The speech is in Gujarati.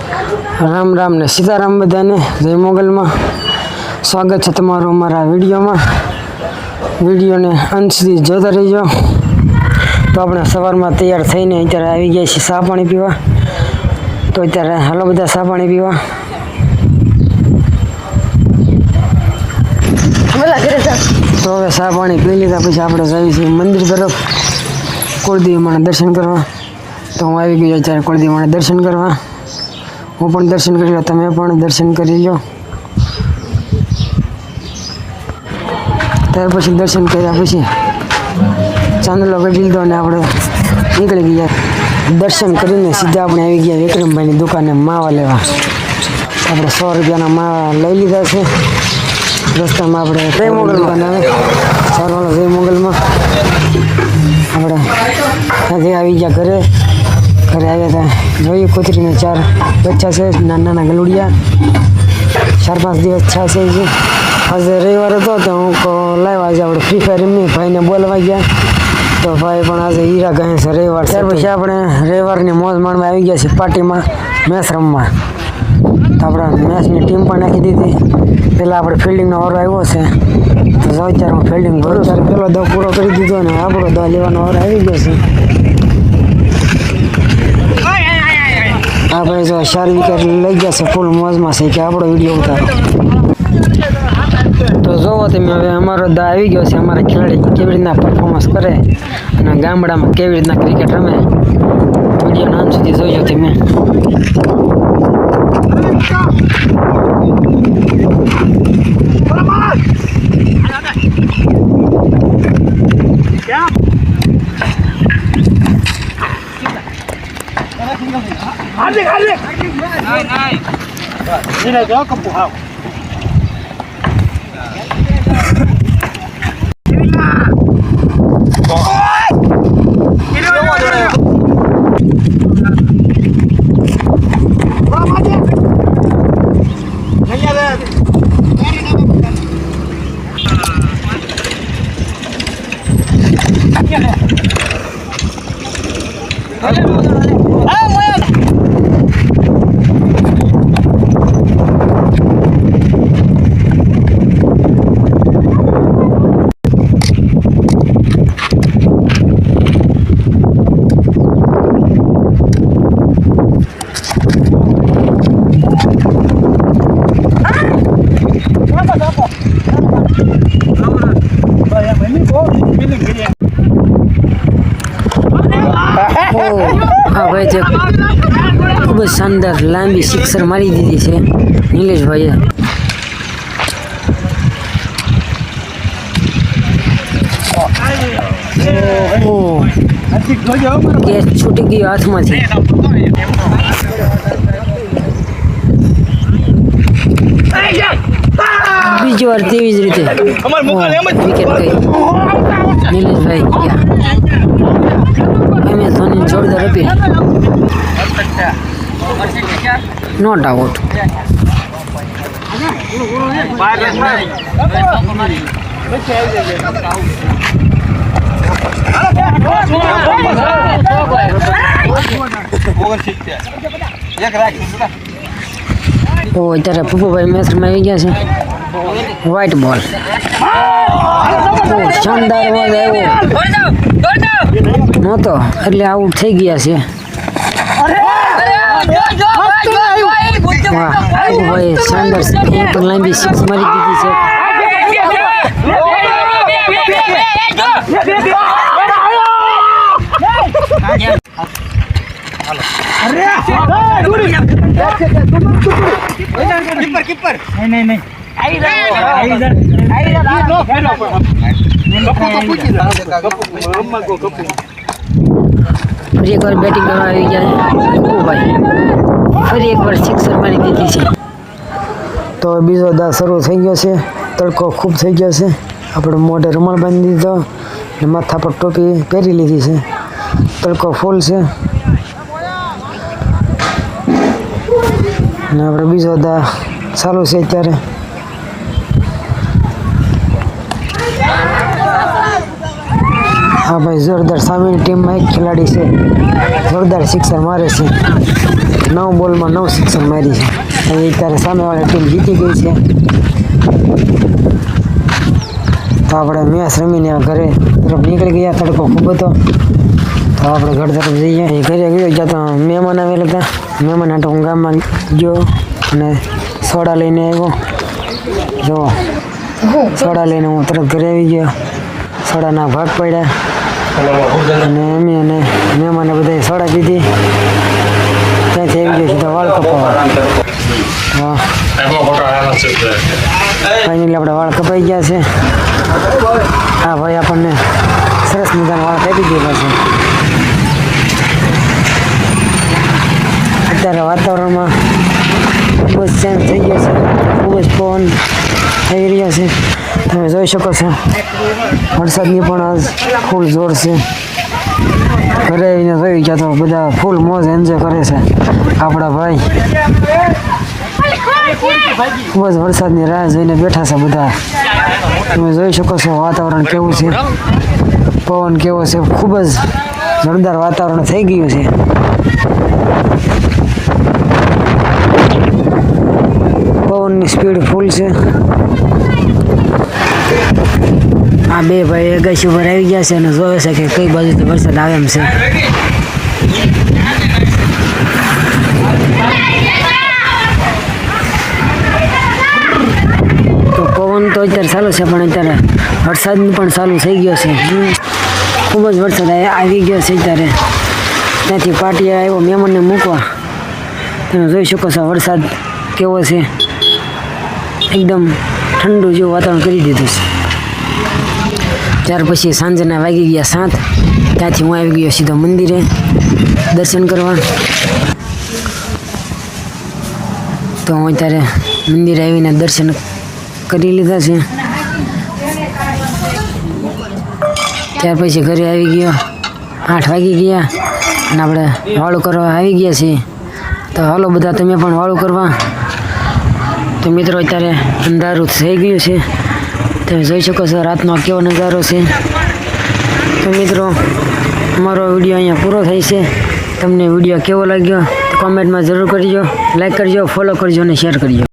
રામ રામ ને સીતારામ બધાને જય મોગલમાં સ્વાગત છે તમારું અમારા વિડીયોને અંત સુધી જોતા રહીજો. તો આપણે સવારમાં તૈયાર થઈને અત્યારે આવી ગયા છીએ ચા પાણી પીવા. તો અત્યારે હાલો બધા ચા પાણી પીવા. તો હવે ચા પાણી પી લીધા પછી આપણે જઈએ છીએ મંદિર તરફ કુળદેવી માના દર્શન કરવા. તો હું આવી ગયો અત્યારે કુળદેવી માના દર્શન કરવા. હું પણ દર્શન કરી લો, તમે પણ દર્શન કરી લો. ત્યાર પછી દર્શન કર્યા પછી ચાંદલો કરી લીધો અને આપણે નીકળી ગયા. દર્શન કરીને સીધા આપણે આવી ગયા વિક્રમભાઈની દુકાને માવા લેવા. આપણે 100 રૂપિયાના માવા લઈ લીધા છે. રસ્તામાં આપણે જય મોગલ દુકાન આવે ચાલો જય મોગલમાં આપણે ત્યાંથી આવી ગયા ઘરે આવ્યા હતા. જોઈએ કૂતરીને 4 બચ્ચા છે, નાના નાના ગલુડિયા. 4-5 દિવસ થયા છે. આજે રવિવાર હતો તો હું લાવ્યા આજે આપણે ફ્રી ફાયર રમી. ભાઈને બોલવા ગયા તો ભાઈ પણ આજે હીરા કહે છે રવિવાર. ત્યાર પછી આપણે રવિવારની મોજ માણવા આવી ગયા છીએ પાર્ટીમાં મેચ રમવા. તો આપણે મેચની ટીમ પણ નાખી દીધી. પહેલાં આપણે ફિલ્ડિંગનો વારો આવ્યો છે તો સૌચારમાં ફિલ્ડિંગ ભરું ત્યારે પહેલો દો પૂરો કરી દીધો અને આપણો દો લેવાનો વારો આવી ગયો છે. આપણે જો 4 વિકેટ લઈ ગયા છે, ફૂલ મોજમાં છે કે આપણો વિડીયો ઉતારો. તો જોવો તમે હવે અમારો દા આવી ગયો છે. અમારા ખેલાડી કેવી રીતના પરફોર્મન્સ કરે અને ગામડામાં કેવી રીતના ક્રિકેટ રમે વિડીયોના અંત સુધી જોઈજો તમે. Ini dia kepuhau. હા ભાઈ છે ખૂબ જ શાનદાર લાંબી સિક્સર મારી દીધી છે નિલેશભાઈએ. કેચ છૂટી ગયો હાથમાંથી. બીજી વાર તેવી જ રીતે વિકેટ ગઈ. નિલેશભાઈ MS ધોની જોરદાર અપીલ, નોટ આઉટ. તો અત્યારે પપ્પુભાઈ મેચમાં આવી ગયા છે. વ્હાઈટ બોલ, શાનદાર અવાજ આવ્યો નહોતો એટલે આઉટ થઈ ગયા છે. વાહ ભાઈ શાનદાર એક લાંબી સિક્સ મારી દીધી છે. નહીં ફરી એકવાર બેટિંગ કરવા આવી ગયા છે ભાઈ. ફરી એકવાર સિક્સર મારી દીધી છે. તો બીજો દા શરૂ થઈ ગયો છે. તડકો ખૂબ થઈ ગયો છે. આપણે મોઢે રૂમાલ બાંધી દીધો અને માથા પર ટોપી પહેરી લીધી છે. તડકો ફૂલ છે અને આપણે બીજો દા ચાલુ છે અત્યારે. હા ભાઈ જોરદાર સામેની ટીમમાં એક ખેલાડી છે જોરદાર સિક્સર મારે છે. 9 બોલમાં 9 સિક્સર મારી છે. હવે અત્યારે સામેવાળી ટીમ જીતી ગઈ છે. તો આપણે મેચ રમીને ઘરે તરફ નીકળી ગયા. તડકો ખૂબ હતો તો આપણે ઘર તરફ જઈએ. એ ઘરે ગયો જ્યાં તો મહેમાન આવેલા હતા. મહેમાન હાટો હું ગામમાં ગયો અને સોડા લઈને આવ્યો. જો સોડા લઈને હું તરત ઘરે આવી ગયો. સોડાના ભાગ પડ્યા અને અમે અને મહેમાને બધાએ સોડા પીધી. ત્યાંથી આવી ગયો સીધા વાળ કપાવા. હા ફાઇનલી આપણે વાળ કપાઈ ગયા છે. હા ભાઈ આપણને સરસ મજાના વાળ કાપી દીધા છે. અત્યારે વાતાવરણમાં ખૂબ જ ચેન્જ થઈ ગયો છે. ખૂબ જ પવન થઈ રહ્યો છે. તમે જોઈ શકો છો વરસાદની પણ આજ ફૂલ જોર છે. ઘરે આવીને જોઈ ગયા તો બધા ફૂલ મોજ એન્જોય કરે છે. આપણા ભાઈ ખૂબ જ વરસાદની રાહ જોઈને બેઠા છે બધા. તમે જોઈ શકો છો વાતાવરણ કેવું છે, પવન કેવો છે. ખૂબ જ જોરદાર વાતાવરણ થઈ ગયું છે. પવનની સ્પીડ ફૂલ છે. આ બે ભાઈ અગાસી ઉપર આવી ગયા છે અને જોવે છે કે કઈ બાજુથી વરસાદ આવે એમ છે. તો પવન તો અત્યારે ચાલુ છે પણ અત્યારે વરસાદ પણ ચાલુ થઈ ગયો છે. ખૂબ જ વરસાદ આવી ગયો છે. અત્યારે ત્યાંથી પાર્ટી આવ્યો મહેમાનને મૂકવા. તમે જોઈ શકો છો વરસાદ કેવો છે. એકદમ ઠંડુ જેવું વાતાવરણ કરી દીધું છે. ત્યાર પછી સાંજના વાગી ગયા 7. ત્યાંથી હું આવી ગયો સીધો મંદિરે દર્શન કરવા. તો હું અત્યારે મંદિરે આવીને દર્શન કરી લીધા છે. ત્યાર પછી ઘરે આવી ગયો. 8 વાગી ગયા અને આપણે વાળું કરવા આવી ગયા છીએ. તો હાલો બધા તમે પણ વાળું કરવા. તો મિત્રો અત્યારે અંધારું થઈ ગયું છે. તમે જોઈ શકો છો રાતનો કેવો નજારો છે. તો મિત્રો અમારો વિડીયો અહીંયા પૂરો થાય છે. તમને વિડીયો કેવો લાગ્યો તો કોમેન્ટમાં જરૂર કરજો, લાઈક કરજો, ફોલો કરજો અને શેર કરજો.